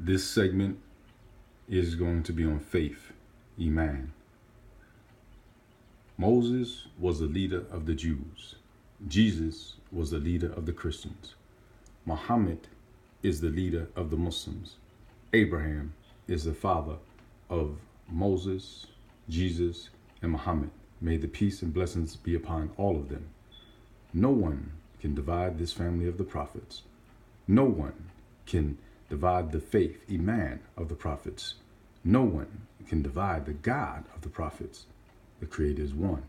This segment is going to be on faith, Eeman. Moses was the leader of the Jews. Jesus was the leader of the Christians. Muhammad is the leader of the Muslims. Abraham is the father of Moses, Jesus, and Muhammad. May the peace and blessings be upon all of them. No one can divide this family of the prophets. No one can divide the faith, Eeman, of the prophets. No one can divide the God of the prophets. The Creator is one.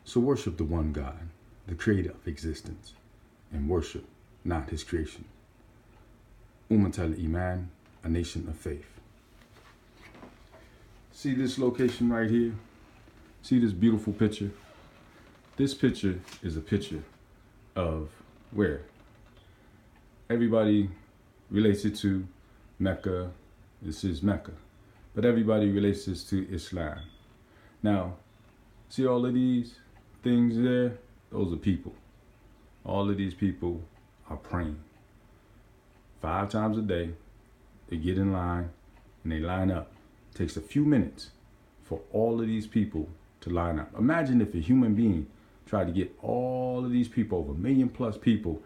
So worship the one God, the Creator of existence, and worship not his creation. Ummah al-Eeman, a nation of faith. See this location right here? See this beautiful picture? This picture is a picture of where? Everybody relates it to Mecca. This is Mecca. But everybody relates this to Islam. Now, see all of these things there? Those are people. All of these people are praying. 5 times a day, they get in line and they line up. It takes a few minutes for all of these people to line up. Imagine if a human being tried to get all of these people, over 1 million plus people,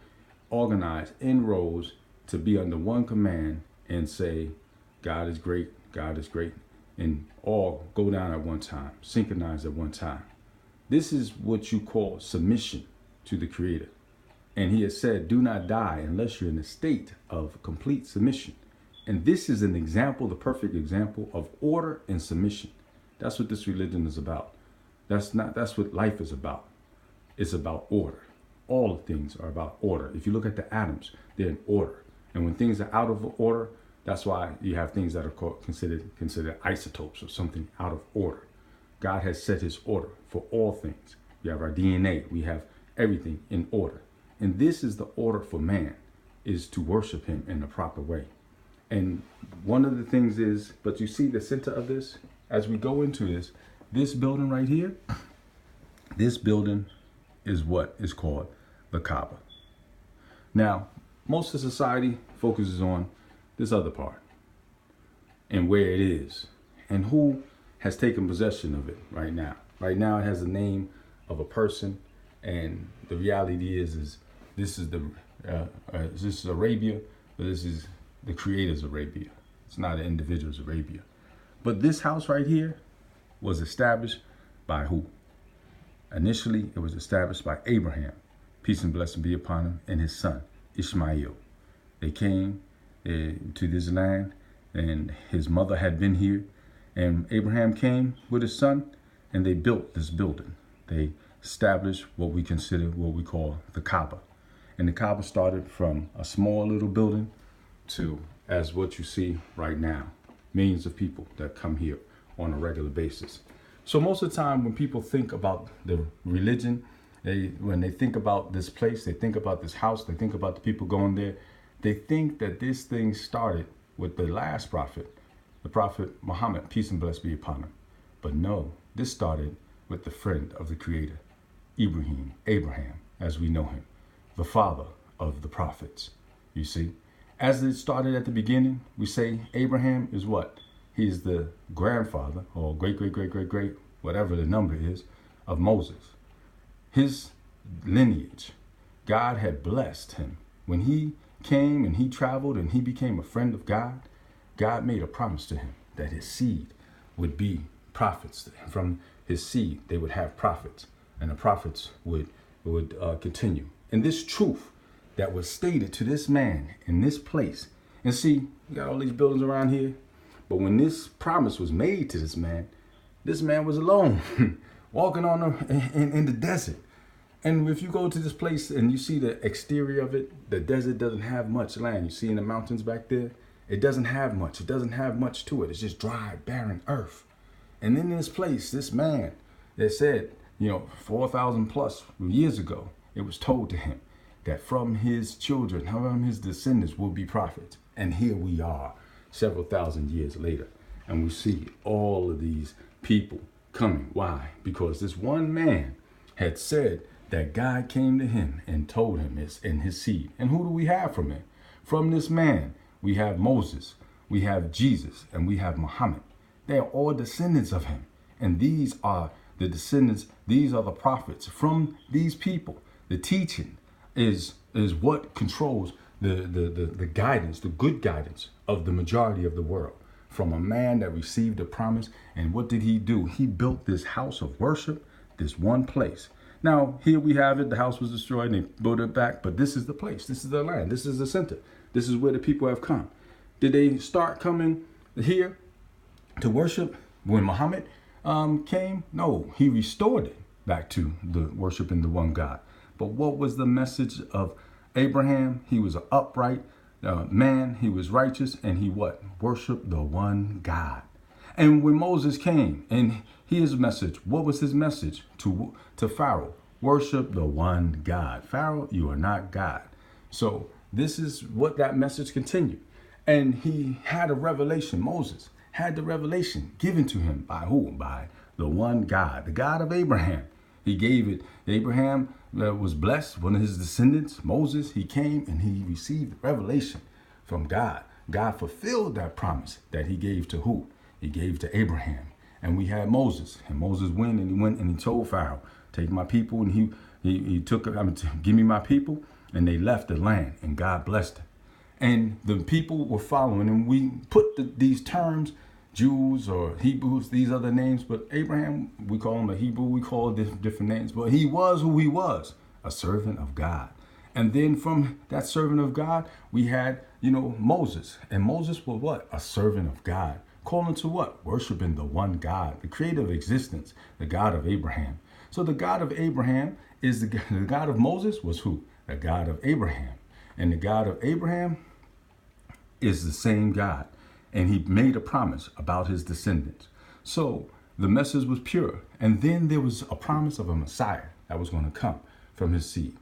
organized in rows to be under one command and say, God is great, God is great, and all go down at one time, synchronize at one time. This is what you call submission to the Creator. And he has said, do not die unless you're in a state of complete submission. And this is an example, the perfect example of order and submission. That's what this religion is about. That's what life is about. It's about order. All things are about order. If you look at the atoms, they're in order. And when things are out of order, that's why you have things that are considered isotopes or something out of order. God has set his order for all things. We have our DNA. We have everything in order. And this is the order for man, is to worship him in the proper way. And one of the things is, but you see the center of this, as we go into this building right here, this building is what is called the Kaaba. Now, most of society focuses on this other part and where it is and who has taken possession of it right now. Right now, it has the name of a person, and the reality is this is this is Arabia, but this is the Creator's Arabia. It's not an individual's Arabia. But this house right here was established by who? Initially, it was established by Abraham, peace and blessing be upon him, and his son, Ishmael. They came to this land, and his mother had been here, and Abraham came with his son, and they built this building. They established what we consider, what we call the Kaaba. And the Kaaba started from a small little building to as what you see right now. Millions of people that come here on a regular basis. So most of the time when people think about the religion, when they think about this place, they think about this house, they think about the people going there, they think that this thing started with the last prophet, the Prophet Muhammad, peace and blessings be upon him. But no, this started with the friend of the Creator, Abraham, as we know him, the father of the prophets. You see, as it started at the beginning, we say Abraham is what? He's the grandfather, or great, whatever the number is, of Moses. His lineage, God had blessed him. When he came and he traveled and he became a friend of God, God made a promise to him that his seed would be prophets. From his seed, they would have prophets, and the prophets would continue. And this truth that was stated to this man in this place, and see, we got all these buildings around here, but when this promise was made to this man was alone, walking in the desert. And if you go to this place and you see the exterior of it, the desert doesn't have much land. You see in the mountains back there, it doesn't have much. It doesn't have much to it. It's just dry, barren earth. And in this place, this man that said, 4,000 plus years ago, it was told to him that from his children, from his descendants will be prophets. And here we are, several thousand years later, and we see all of these people coming. Why? Because this one man had said that God came to him and told him it's in his seed. And who do we have from him? From this man, we have Moses. we have Jesus, and we have Muhammad. They are all descendants of him. And these are the descendants, these are the prophets from these people. The teaching is what controls the guidance, the good guidance of the majority of the world. From a man that received a promise. And what did he do? He built this house of worship, this one place. Now, here we have it. The house was destroyed and they built it back. But this is the place. This is the land. This is the center. This is where the people have come. Did they start coming here to worship when Muhammad came? No, he restored it back to the worshiping the one God. But what was the message of Abraham? He was an upright man. He was righteous, and he what? Worshiped the one God. And when Moses came, and his message, what was his message to Pharaoh? Worship the one God. Pharaoh, you are not God. So this is what that message continued. And he had a revelation. Moses had the revelation given to him by who? By the one God, the God of Abraham. He gave it. Abraham was blessed, one of his descendants, Moses. He came and he received revelation from God. God fulfilled that promise that he gave to who? He gave to Abraham. And we had Moses. And Moses went and he told Pharaoh, take my people. And he took, give me my people. And they left the land, and God blessed them. And the people were following, and we put these terms, Jews or Hebrews, these other names, but Abraham, we call him a Hebrew, we call different names, but he was who he was, a servant of God. And then from that servant of God, we had, Moses. And Moses was what? A servant of God. Calling to what? Worshiping the one God, the creator of existence, the God of Abraham. So the God of Abraham is the God of Moses was who? The God of Abraham. And the God of Abraham is the same God. And he made a promise about his descendants. So the message was pure. And then there was a promise of a Messiah that was going to come from his seed.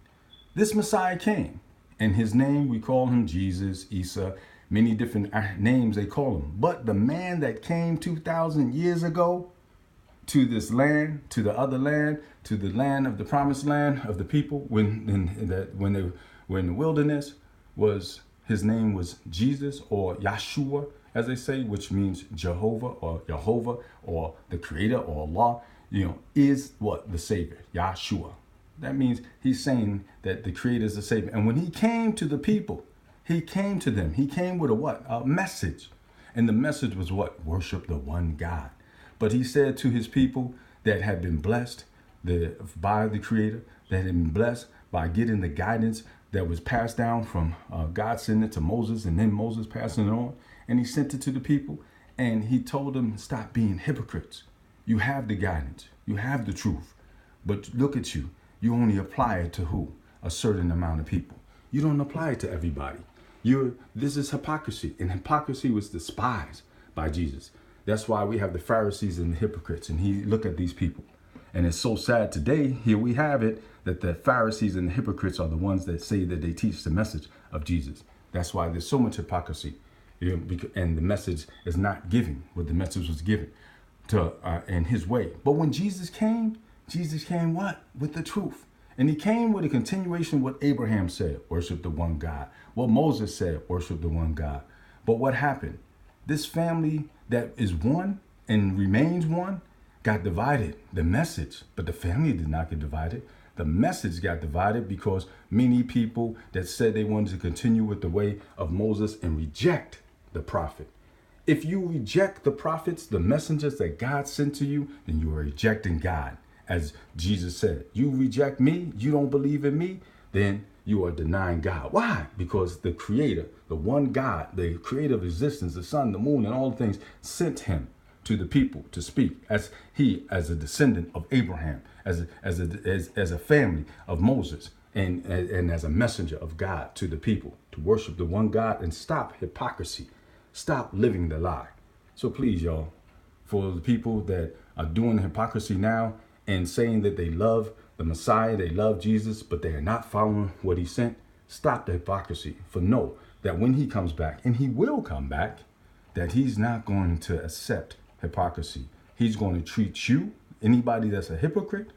This Messiah came. And his name, we call him Jesus, Isa, many different names they call him. But the man that came 2,000 years ago to this land, to the other land, to the land of the promised land of the people, when they were in the wilderness, his name was Jesus, or Yahshua, as they say, which means Jehovah or the creator or Allah, is what? The savior, Yahshua. That means he's saying that the creator is the savior. And when he came to the people, he came to them. He came with a what? A message. And the message was what? Worship the one God. But he said to his people that had been blessed by the creator, that had been blessed by getting the guidance that was passed down from God sending it to Moses, and then Moses passing it on. And he sent it to the people, and he told them, stop being hypocrites. You have the guidance. You have the truth. But look at you. You only apply it to who? A certain amount of people. You don't apply it to everybody. This is hypocrisy. And hypocrisy was despised by Jesus. That's why we have the Pharisees and the hypocrites. And he look at these people. And it's so sad today, here we have it, that the Pharisees and the hypocrites are the ones that say that they teach the message of Jesus. That's why there's so much hypocrisy. And the message is not given what the message was given to in his way. But when Jesus came what? With the truth. And he came with a continuation of what Abraham said, worship the one God. What Moses said, worship the one God. But what happened? This family that is one and remains one got divided. The message, but the family did not get divided. The message got divided because many people that said they wanted to continue with the way of Moses and reject the prophet. If you reject the prophets, the messengers that God sent to you, then you are rejecting God. As Jesus said, you reject me, you don't believe in me, then you are denying God. Why? Because the creator, the one God, the creator of existence, the sun, the moon, and all things, sent him to the people to speak as a descendant of Abraham, as a family of Moses, and as a messenger of God to the people to worship the one God and stop hypocrisy, stop living the lie. So please, y'all, for the people that are doing hypocrisy now and saying that they love the Messiah, they love Jesus, but they are not following what he sent, stop the hypocrisy. For know that when he comes back, and he will come back, that he's not going to accept hypocrisy. He's going to treat you, anybody that's a hypocrite,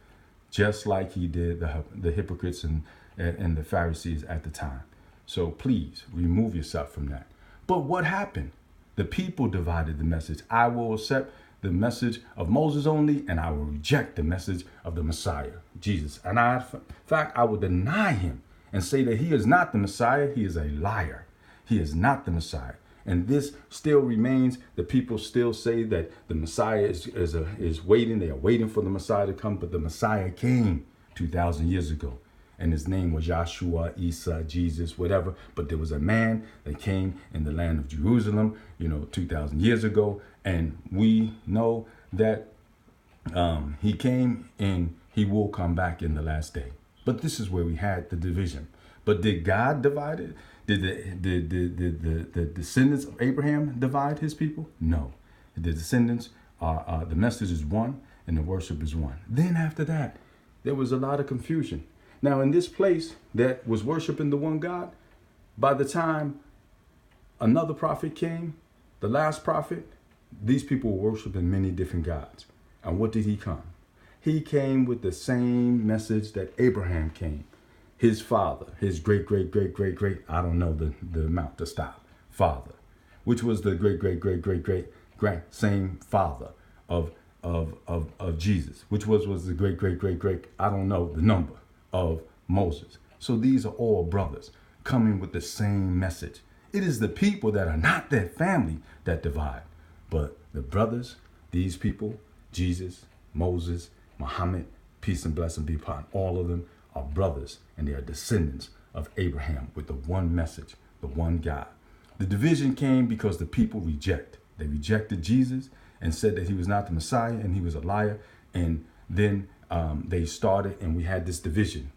just like he did the hypocrites and the Pharisees at the time. So please remove yourself from that. But what happened? The people divided the message. I will accept the message of Moses only, and I will reject the message of the Messiah, Jesus. And in fact, I will deny him and say that he is not the Messiah. He is a liar. He is not the Messiah. And this still remains. The people still say that the Messiah is waiting. They are waiting for the Messiah to come, but the Messiah came 2,000 years ago. And his name was Yahshua, Isa, Jesus, whatever. But there was a man that came in the land of Jerusalem, 2,000 years ago. And we know that he came and he will come back in the last day. But this is where we had the division. But did God divide it? Did the descendants of Abraham divide his people? No. The descendants the message is one and the worship is one. Then after that, there was a lot of confusion. Now, in this place that was worshiping the one God, by the time another prophet came, the last prophet, these people were worshiping many different gods. And what did he come? He came with the same message that Abraham came. His father, his great, I don't know the amount to stop, father, which was the great, same father of Jesus, which was the great, I don't know the number of Moses. So these are all brothers coming with the same message. It is the people that are not that family that divide, but the brothers, these people, Jesus, Moses, Muhammad, peace and blessing be upon all of them, are brothers, and they are descendants of Abraham with the one message, the one God. The division came because the people They rejected Jesus and said that he was not the Messiah and he was a liar. And then they started, and we had this division,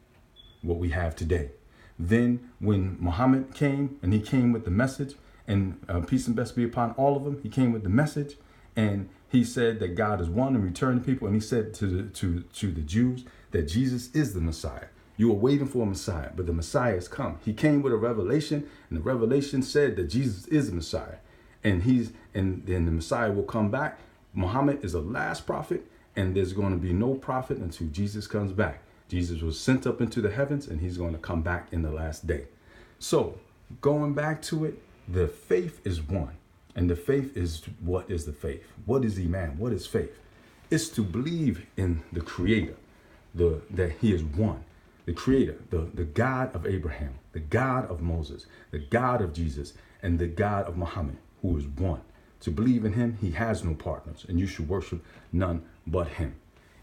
what we have today. Then when Muhammad came, and he came with the message, and peace and blessing be upon all of them, he came with the message, and he said that God is one and returned people. And he said to the Jews that Jesus is the Messiah. You are waiting for a Messiah, but the Messiah has come. He came with a revelation, and the revelation said that Jesus is the Messiah. And then the Messiah will come back. Muhammad is the last prophet, and there's going to be no prophet until Jesus comes back. Jesus was sent up into the heavens, and he's going to come back in the last day. So going back to it, the faith is one. And the faith is, what is the faith? What is Eeman? What is faith? It's to believe in the Creator, that he is one. The Creator, the God of Abraham, the God of Moses, the God of Jesus, and the God of Muhammad, who is one. To believe in him, he has no partners, and you should worship none but him.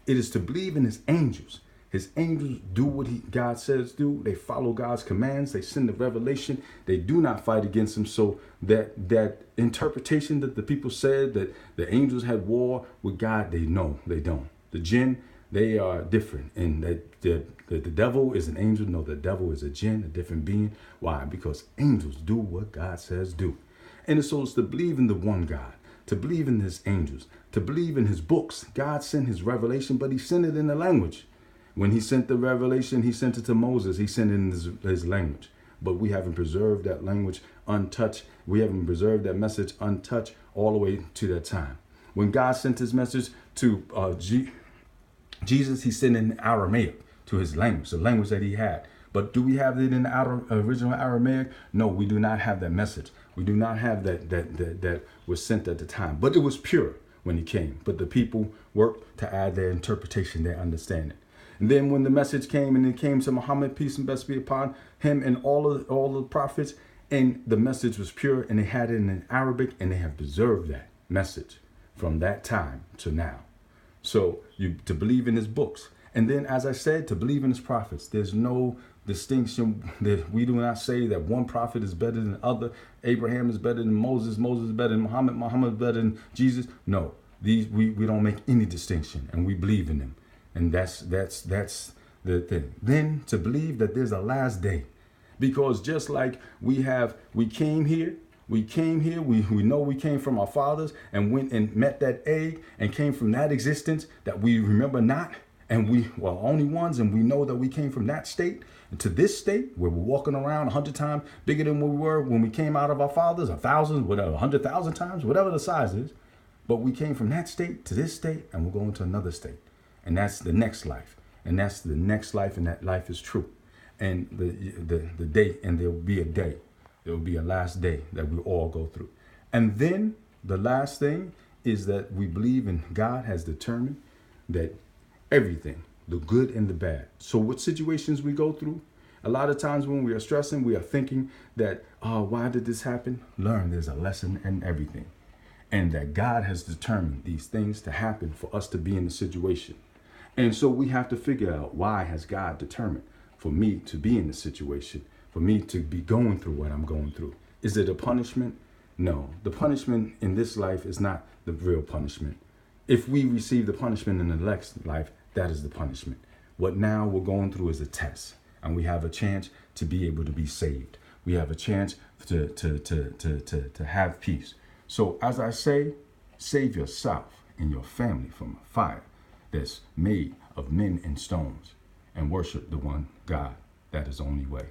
It is to believe in his angels. His angels do what God says do. They follow God's commands. They send the revelation. They do not fight against him. So that interpretation that the people said that the angels had war with God, they don't. The jinn, they are different. And that the devil is an angel. No, the devil is a jinn, a different being. Why? Because angels do what God says do. And so it's to believe in the one God, to believe in his angels, to believe in his books. God sent his revelation, but he sent it in the language. When he sent the revelation, he sent it to Moses. He sent it in his language. But we haven't preserved that language untouched. We haven't preserved that message untouched all the way to that time. When God sent his message to Jesus, he sent it in Aramaic, to his language, the language that he had. But do we have it in the original Aramaic? No, we do not have that message. We do not have that was sent at the time. But it was pure when he came. But the people worked to add their interpretation, their understanding. And then when the message came, and it came to Muhammad, peace and blessing be upon him, and all the prophets, and the message was pure, and they had it in Arabic, and they have preserved that message from that time to now. So to believe in his books. And then, as I said, to believe in his prophets. There's no distinction. That we do not say that one prophet is better than the other. Abraham is better than Moses. Moses is better than Muhammad. Muhammad is better than Jesus. No, we don't make any distinction, and we believe in them. And that's the thing. Then to believe that there's a last day, because just like we came here, we know we came from our fathers and went and met that egg and came from that existence that we remember not. And we were only ones, and we know that we came from that state to this state where we're walking around 100 times bigger than we were when we came out of our fathers, 1,000, whatever, 100,000 times, whatever the size is. But we came from that state to this state, and we're going to another state. And that's the next life. And that's the next life, and that life is true. And the day, and there will be a day. There will be a last day that we all go through. And then the last thing is that we believe in God has determined that everything, the good and the bad. So what situations we go through, a lot of times when we are stressing, we are thinking that, oh, why did this happen? Learn there's a lesson in everything. And that God has determined these things to happen for us to be in the situation. And so we have to figure out, why has God determined for me to be in the situation, for me to be going through what I'm going through? Is it a punishment? No, the punishment in this life is not the real punishment. If we receive the punishment in the next life, that is the punishment. What now we're going through is a test, and we have a chance to be able to be saved. We have a chance to have peace. So as I say, save yourself and your family from a fire that's made of men and stones, and worship the one God. That is the only way.